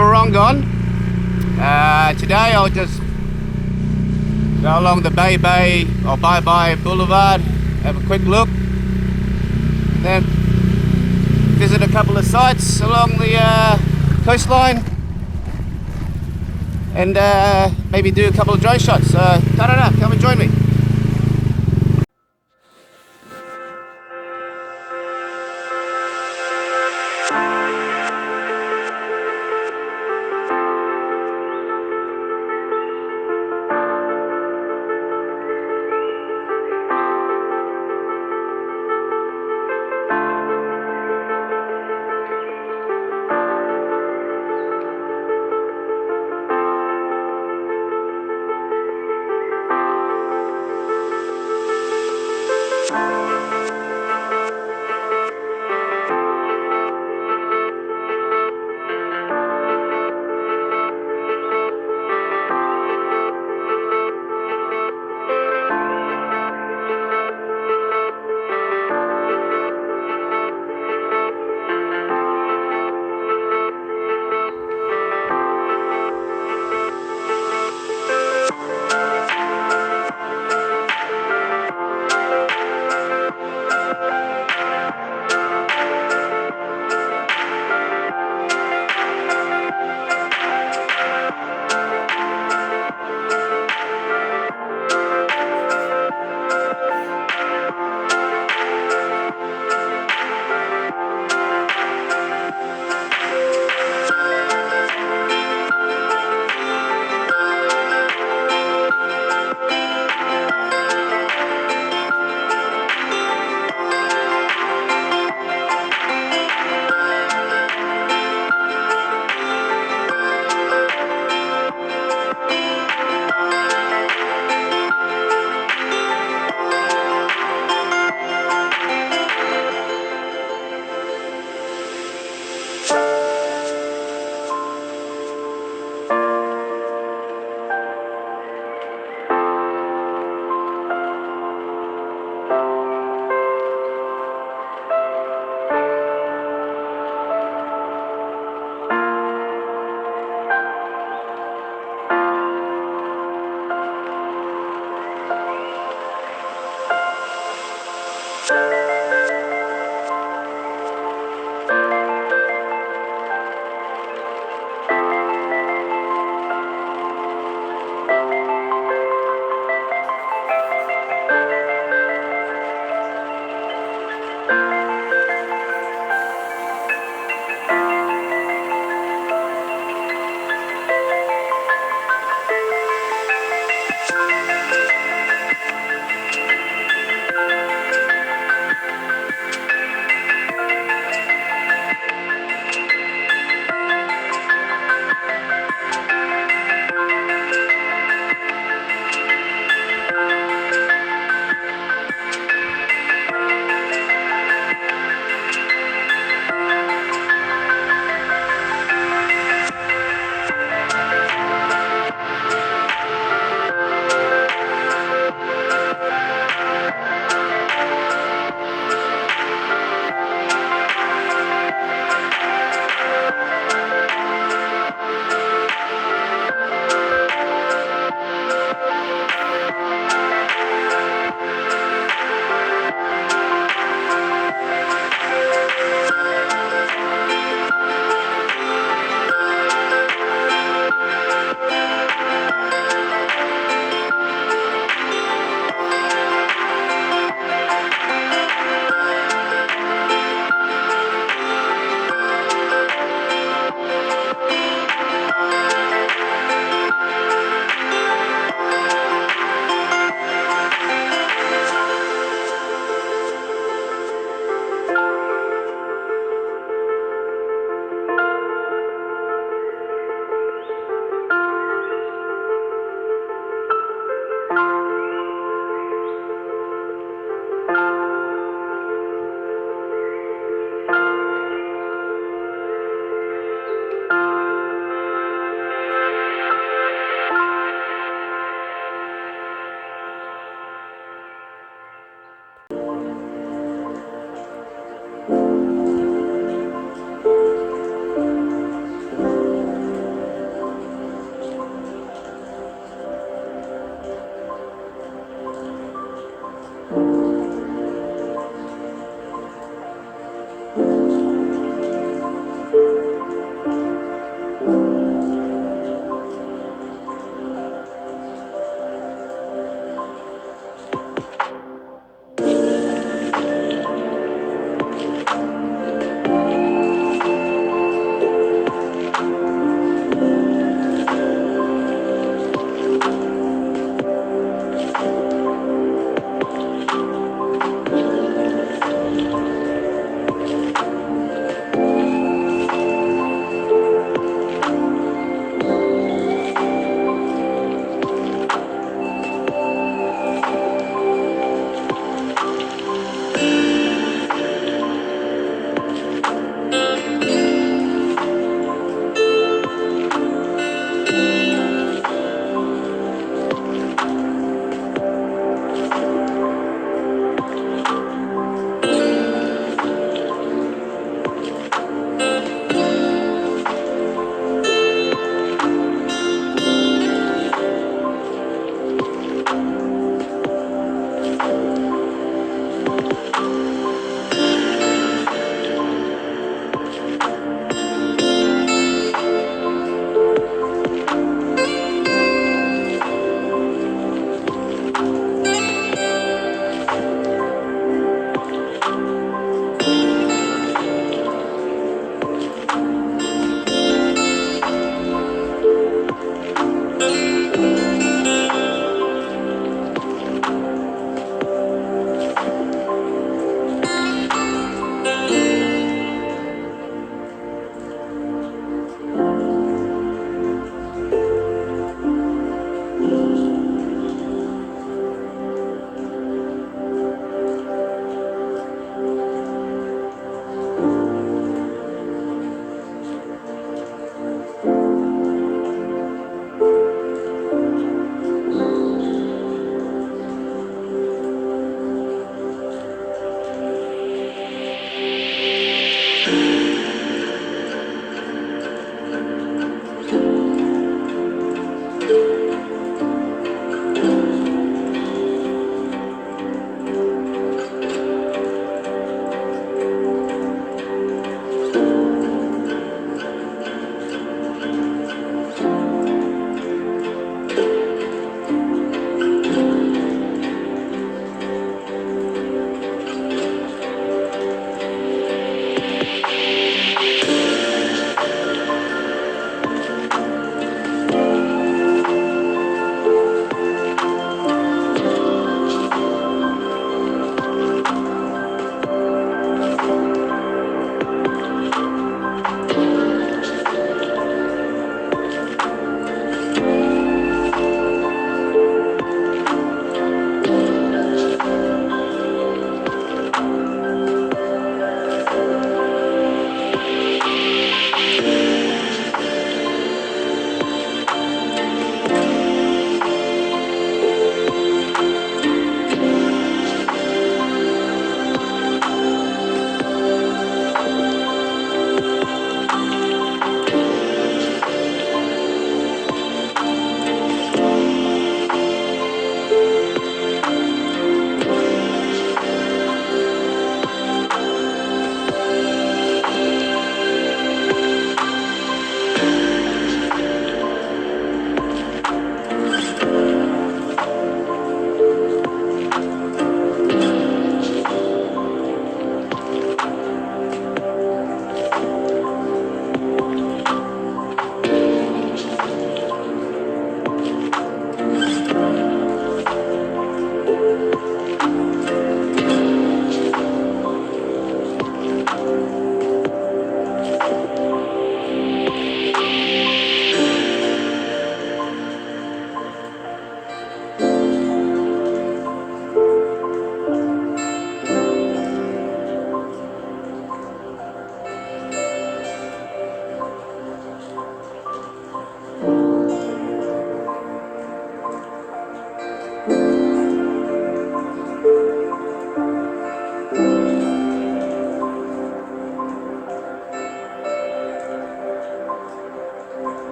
Borongan. Today I'll just go along the Bay or Bye Boulevard, have a quick look, then visit a couple of sites along the coastline, and maybe do a couple of drone shots. Ta-da-da, come and join me.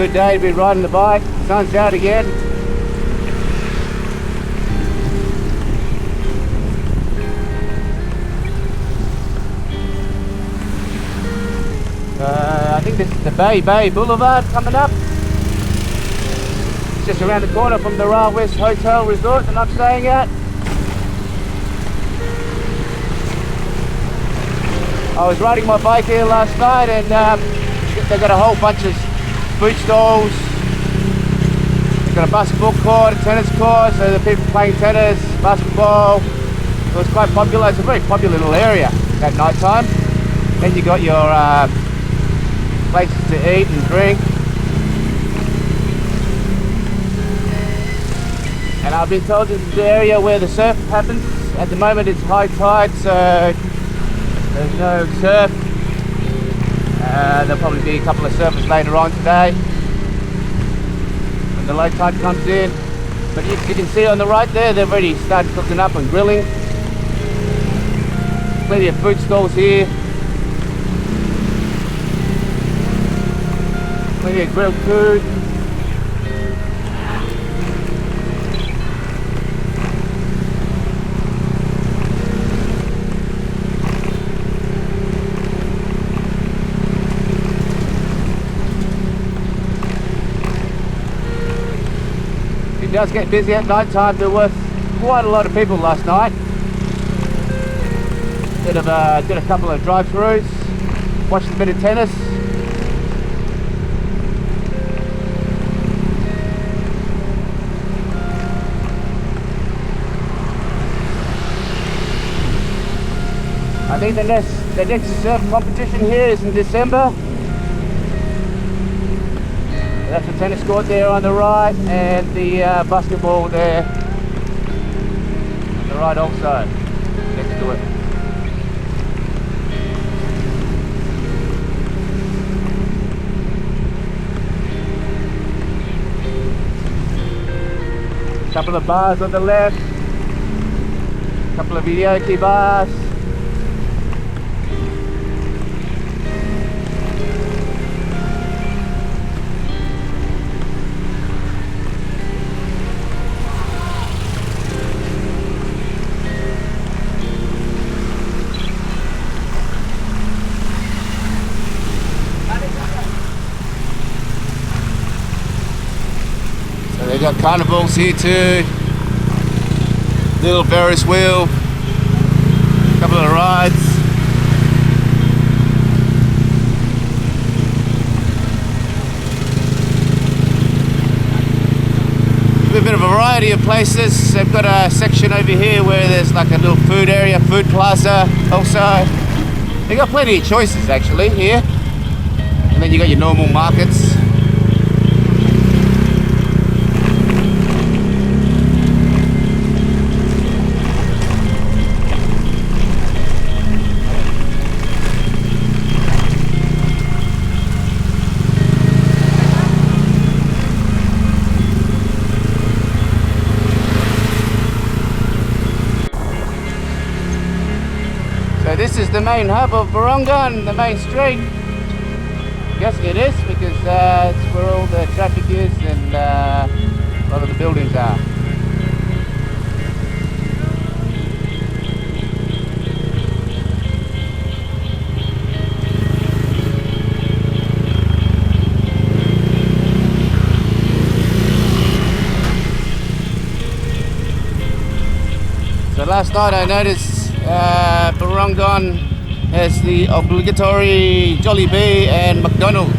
good day to be riding the bike. Sun's out again. I think this is the Bay Boulevard coming up. It's just around the corner from the Rail West Hotel Resort that I'm staying at. I was riding my bike here last night, and they've got a whole bunch of food stalls. They've got a basketball court, a tennis court, so the people playing tennis, basketball. It was quite popular. It's a very popular little area at night time. Then you got your places to eat and drink. And I've been told this is the area where the surf happens. At the moment it's high tide, so there's no surf. There'll probably be a couple of surfers later on today when the low tide comes in. But you can see on the right there, they've already started cooking up and grilling. Plenty of food stalls here. Plenty of grilled food. It does get busy at night time. There was quite a lot of people last night. Did a couple of drive-throughs, watched a bit of tennis. I think the next surf competition here is in December. That's the tennis court there on the right, and the basketball there on the right also, next to it. Couple of bars on the left, couple of videoke bars. They've got carnivals here too, little Ferris wheel, a couple of rides. A bit of a variety of places. They've got a section over here where there's like a little food area, food plaza also. They've got plenty of choices actually here. And then you got your normal markets. So this is the main hub of Borongan, the main street. I'm guessing it is because it's where all the traffic is and a lot of the buildings are. So last night I noticed Borongan has the obligatory Jollibee and McDonald's.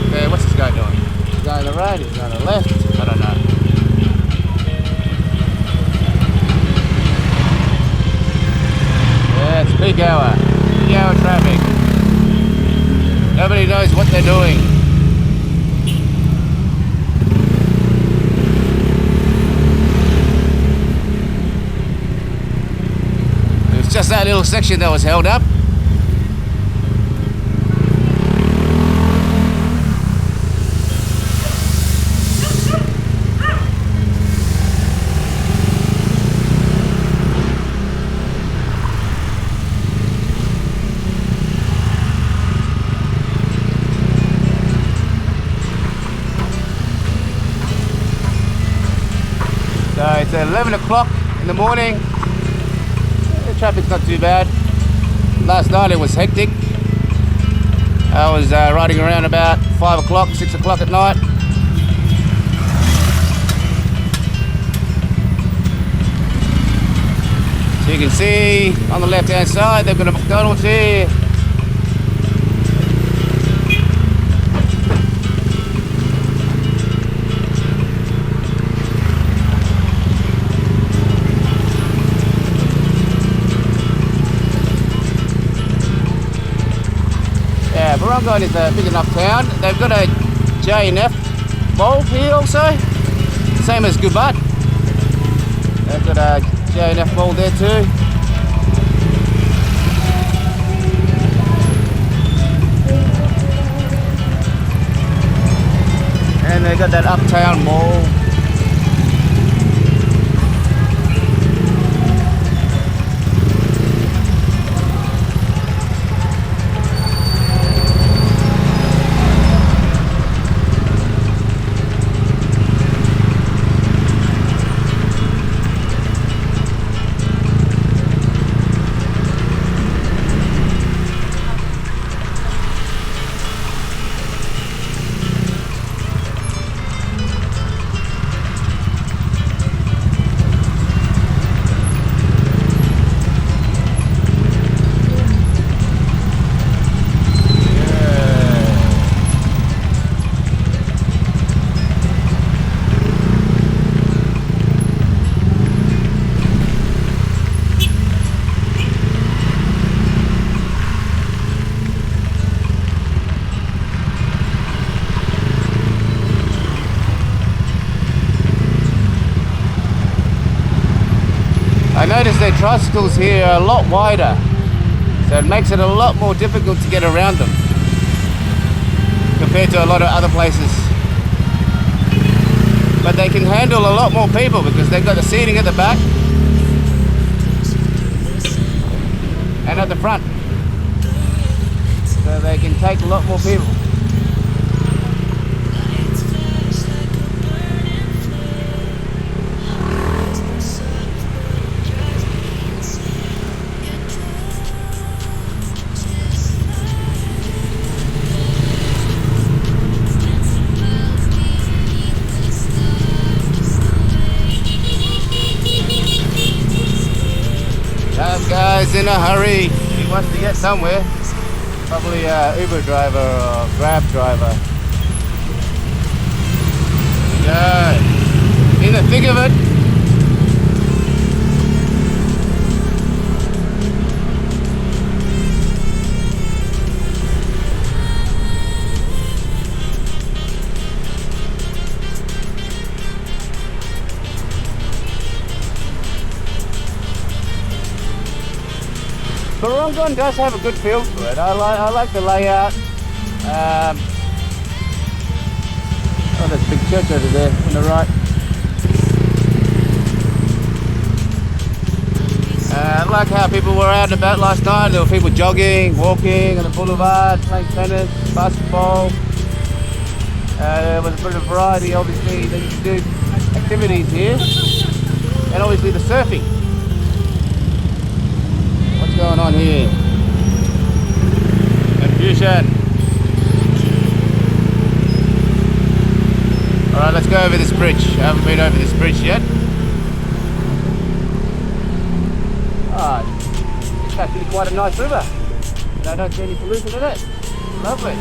Okay, what's this guy doing? He's going on the right, he's going on the left, I don't know. Yeah, it's peak hour traffic. Nobody knows what they're doing. Just that little section that was held up. 11 o'clock in the morning. The traffic's not too bad. Last night it was hectic. I was riding around about 5 o'clock, 6 o'clock at night. So you can see on the left hand side they've got a McDonald's here. Yeah, Borongan is a big enough town. They've got a J&F mold here also, same as Gubat. They've got a J&F mold there too. And they've got that Uptown Mall. I noticed their tricycles here are a lot wider, so it makes it a lot more difficult to get around them compared to a lot of other places. But they can handle a lot more people because they've got the seating at the back and at the front, so they can take a lot more people. Guy's in a hurry. He wants to get somewhere. Probably a Uber driver or Grab driver. Yeah, in the thick of it. Borongan does have a good feel to it. I like the layout. Oh, there's a big church over there on the right. I like how people were out and about last night. There were people jogging, walking on the boulevard, playing tennis, basketball. There was a bit of variety. Obviously, they used to do activities here, and obviously the surfing. What's going on here? Confusion. Alright, let's go over this bridge. I haven't been over this bridge yet. Ah, it's actually quite a nice river. And I don't see any pollution in it. Lovely.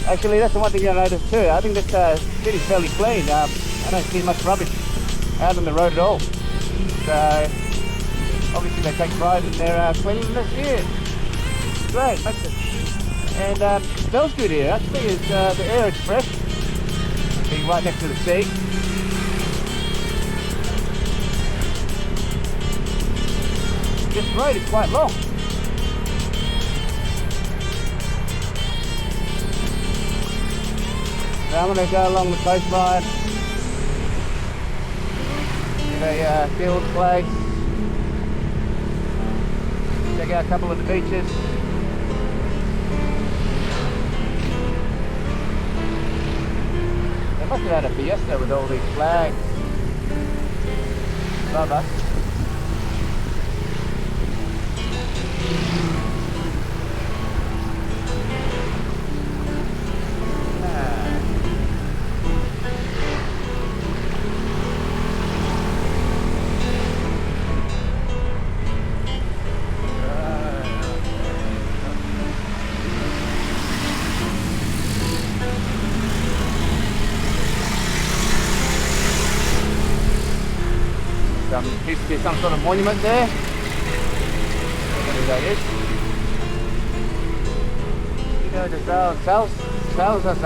Actually, that's the one thing I noticed too. I think this city's fairly clean. I don't see much rubbish out on the road at all. So, obviously they take pride in their cleanliness here. Great, makes it. And it smells good here. Actually, it's, the air is fresh. Being right next to the sea. This road is quite long. I'm going to go along the coastline. Get a field place. Check out a couple of the beaches. They must have had a fiesta with all these flags. Love us. Used to be some sort of monument there. What that is? You know, the tells us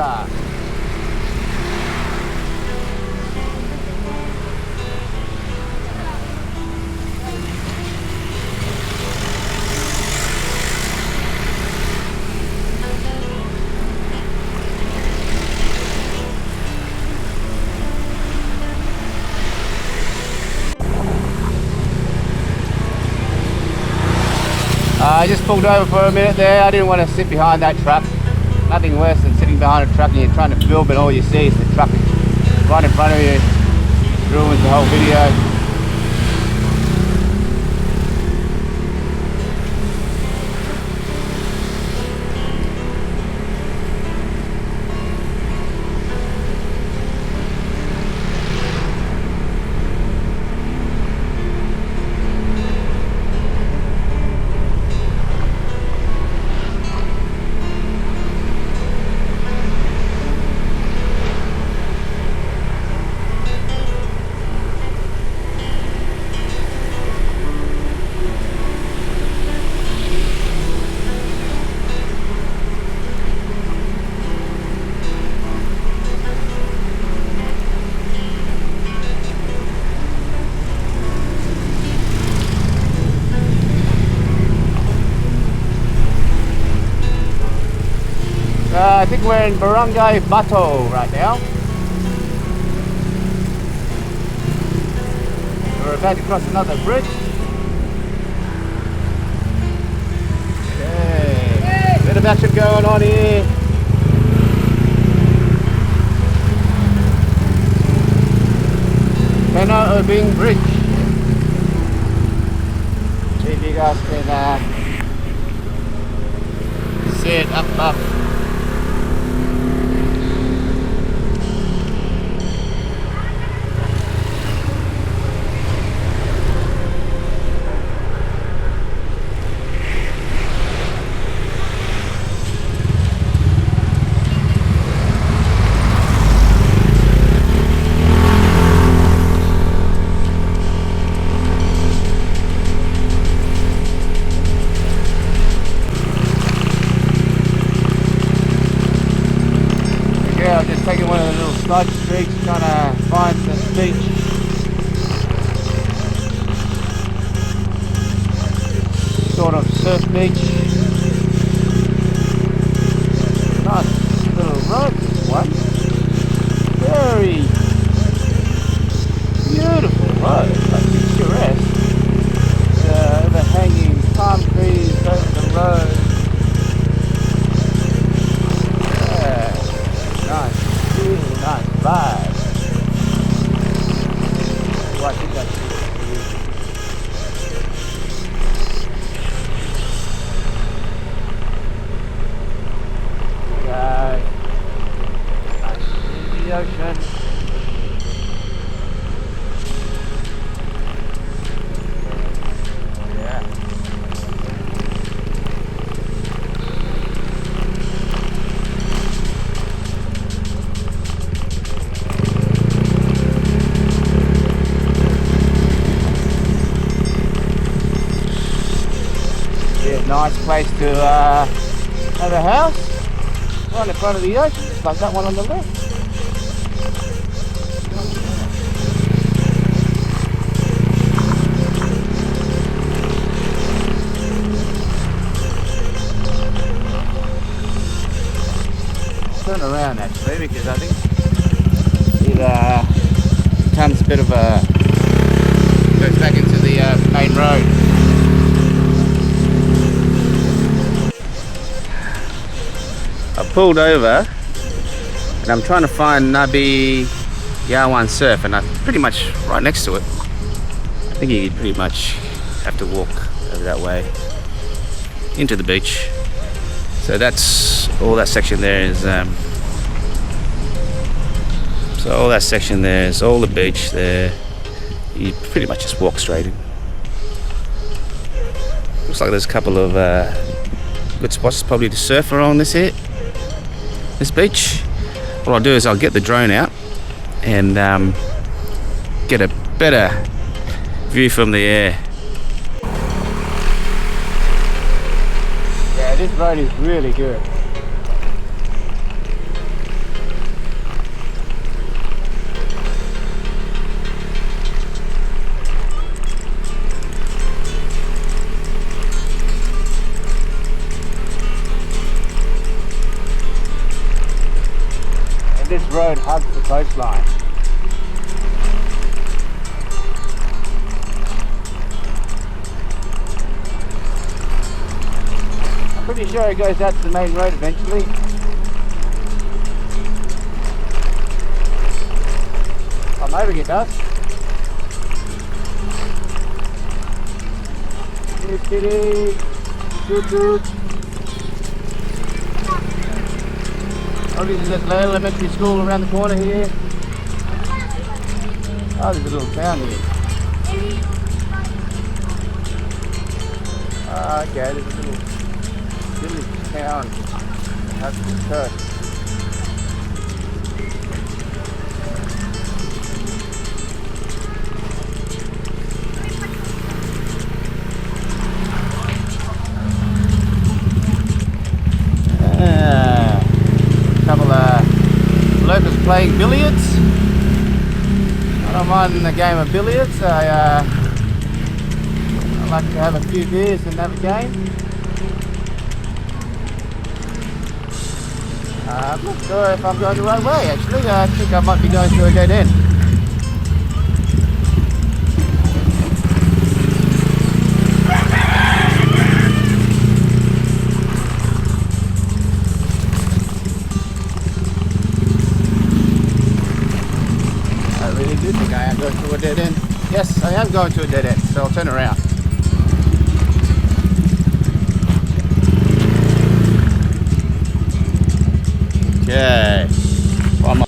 I just pulled over for a minute there. I didn't want to sit behind that truck. Nothing worse than sitting behind a truck and you're trying to film and all you see is the truck right in front of you. Ruins the whole video. I think we're in Borongan Bato right now. We're about to cross another bridge. Okay, bit of action going on here. Penal Ubing Bridge. See if you guys can see it up. I'm just taking one of the little side streets, trying to find the beach. Sort of surf beach. Nice little road, this one. Very beautiful road, like picturesque. Overhanging palm trees over the road. Nice, really nice vibe. Oh, I think that's I see the ocean. Nice place to have a house right in front of the ocean, just like that one on the left. Turn around actually, because I think it becomes a bit of a goes back into the main road. pulled over and I'm trying to find Nabi Yawan Surf, and I'm pretty much right next to it. I think you pretty much have to walk over that way into the beach. So that's all that section there is. So all that section there is all the beach there. You pretty much just walk straight in. Looks like there's a couple of good spots probably to surf around this beach. What I'll do is I'll get the drone out and get a better view from the air. Yeah, this road is really good. This road hugs the coastline. I'm pretty sure it goes out to the main road eventually. I'm hoping it does. Good. Obviously there's an elementary school around the corner here. Oh, there's a little town here. Okay, there's a little village town. That's the church. Locals playing billiards. I don't mind the game of billiards. I like to have a few beers and have a game. I'm not sure if I'm going the right way actually. I think I might be going through a dead end. I am going to a dead end. Yes, I am going to a dead end, so I'll turn around. Okay. One more.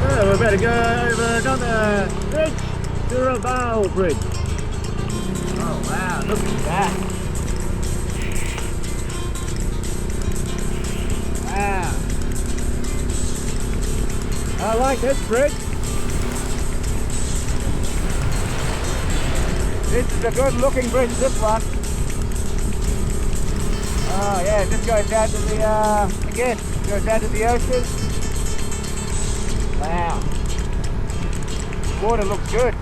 Oh, we're about to go over another bridge, Durabao Bridge. Oh wow, look at that. Wow. I like this bridge. This is a good looking bridge, this one. Oh yeah, this goes down to the, again, goes down to the ocean. Wow. Water looks good.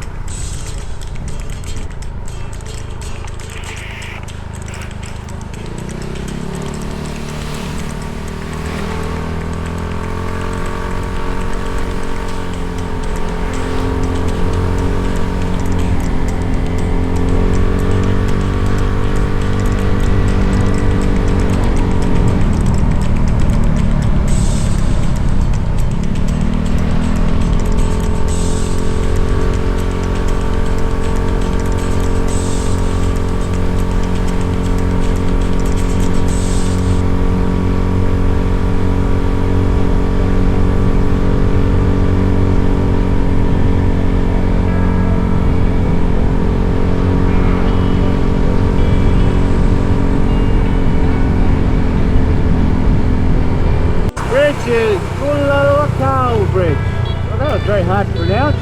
Is Borongan Bridge. Well, that was very hard to pronounce.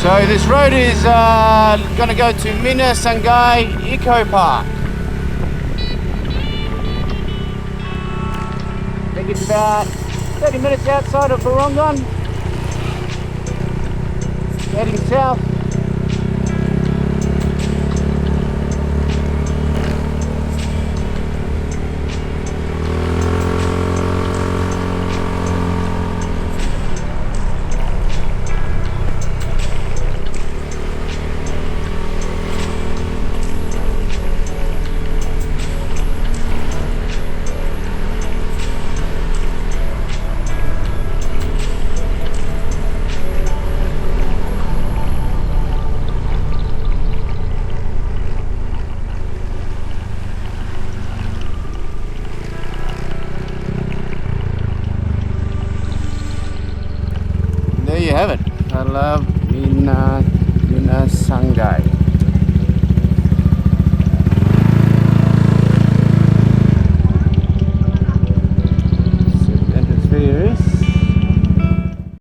So this road is going to go to Mina Sangai Eco Park. I think it's about 30 minutes outside of Borongan. Heading south. love Mina Sangay.